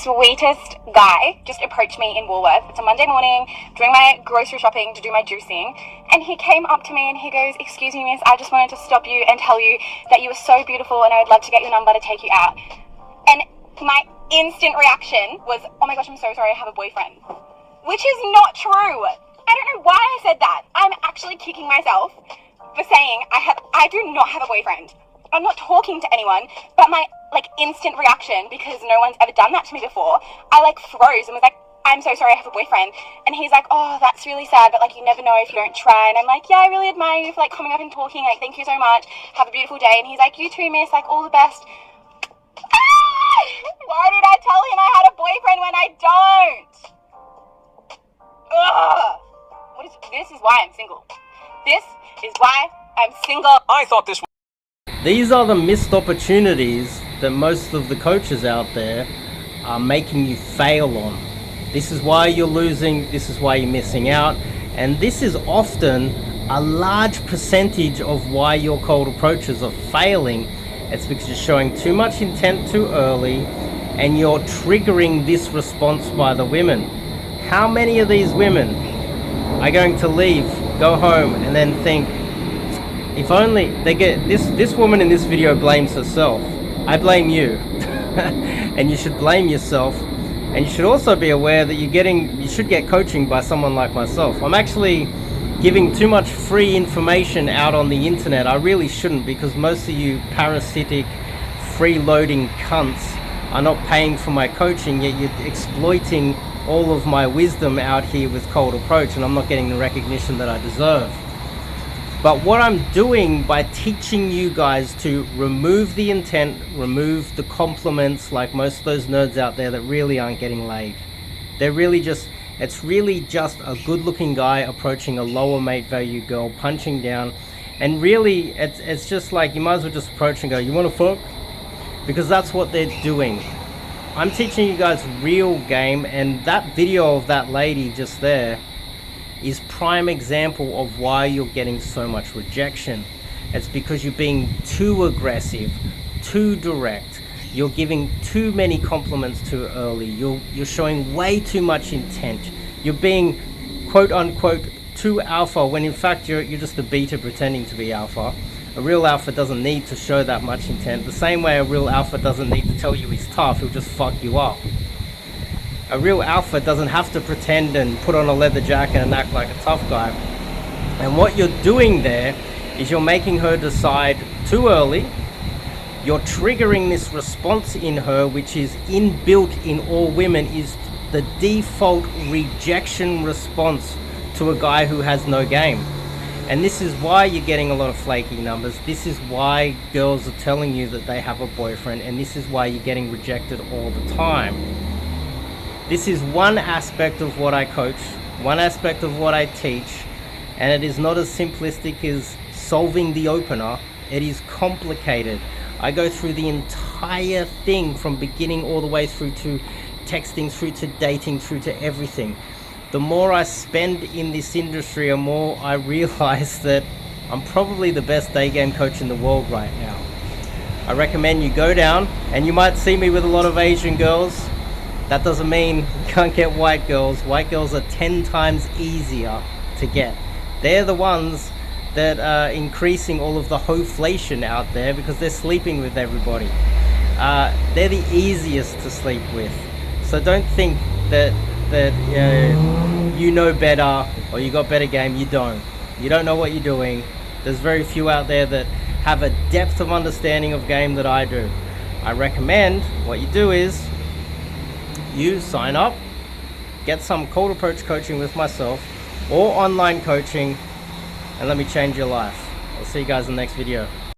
sweetest guy just approached me in Woolworths. It's a Monday morning, doing my grocery shopping to do my juicing, and he came up to me and he goes, "Excuse me, miss, I just wanted to stop you and tell you that you were so beautiful and I would love to get your number to take you out." And my instant reaction was, "Oh my gosh, I'm so sorry, I have a boyfriend." Which is not true. I don't know why I said that. I'm actually kicking myself for saying I do not have a boyfriend. I'm not talking to anyone, but my instant reaction, because no one's ever done that to me before, I froze and was like, "I'm so sorry, I have a boyfriend." And he's like, "Oh, that's really sad, but you never know if you don't try." And I'm like, "Yeah, I really admire you for coming up and talking, thank you so much, have a beautiful day." And he's like, "You too, miss, all the best." Why did I tell him I had a boyfriend when I don't? Ugh. This is why I'm single. This is why I'm single. I thought this was... These are the missed opportunities that most of the coaches out there are making you fail on. This is why you're losing, this is why you're missing out, and this is often a large percentage of why your cold approaches are failing. It's because you're showing too much intent too early and you're triggering this response by the women. How many of these women are going to leave, go home, and then think, if only they get this woman in this video blames herself. I blame you. And you should blame yourself. And you should also be aware that you should get coaching by someone like myself. I'm actually giving too much free information out on the internet. I really shouldn't, because most of you parasitic, freeloading cunts are not paying for my coaching, yet you're exploiting all of my wisdom out here with cold approach, and I'm not getting the recognition that I deserve. But what I'm doing by teaching you guys to remove the intent, remove the compliments, like most of those nerds out there that really aren't getting laid. It's really just a good looking guy approaching a lower mate value girl, punching down. And really, it's just you might as well just approach and go, "You wanna fuck?" Because that's what they're doing. I'm teaching you guys real game, and that video of that lady just there is prime example of why you're getting so much rejection. It's because you're being too aggressive, too direct. You're giving too many compliments too early. You're showing way too much intent. You're being quote unquote too alpha, when in fact you're just a beta pretending to be alpha. A real alpha doesn't need to show that much intent. The same way a real alpha doesn't need to tell you he's tough, he'll just fuck you up. A real alpha doesn't have to pretend and put on a leather jacket and act like a tough guy. And what you're doing there is you're making her decide too early. You're triggering this response in her, which is inbuilt in all women, is the default rejection response to a guy who has no game. And this is why you're getting a lot of flaky numbers. This is why girls are telling you that they have a boyfriend, and this is why you're getting rejected all the time. This is one aspect of what I coach, one aspect of what I teach, and it is not as simplistic as solving the opener. It is complicated. I go through the entire thing from beginning all the way through to texting, through to dating, through to everything. The more I spend in this industry, the more I realize that I'm probably the best day game coach in the world right now. I recommend you go down, and you might see me with a lot of Asian girls. That doesn't mean you can't get white girls. White girls are 10 times easier to get. They're the ones that are increasing all of the hoflation out there because they're sleeping with everybody. They're the easiest to sleep with. So don't think that you know better or you got better game. You don't. You don't know what you're doing. There's very few out there that have a depth of understanding of game that I do. I recommend what you do is you sign up, get some cold approach coaching with myself or online coaching, and let me change your life. I'll see you guys in the next video.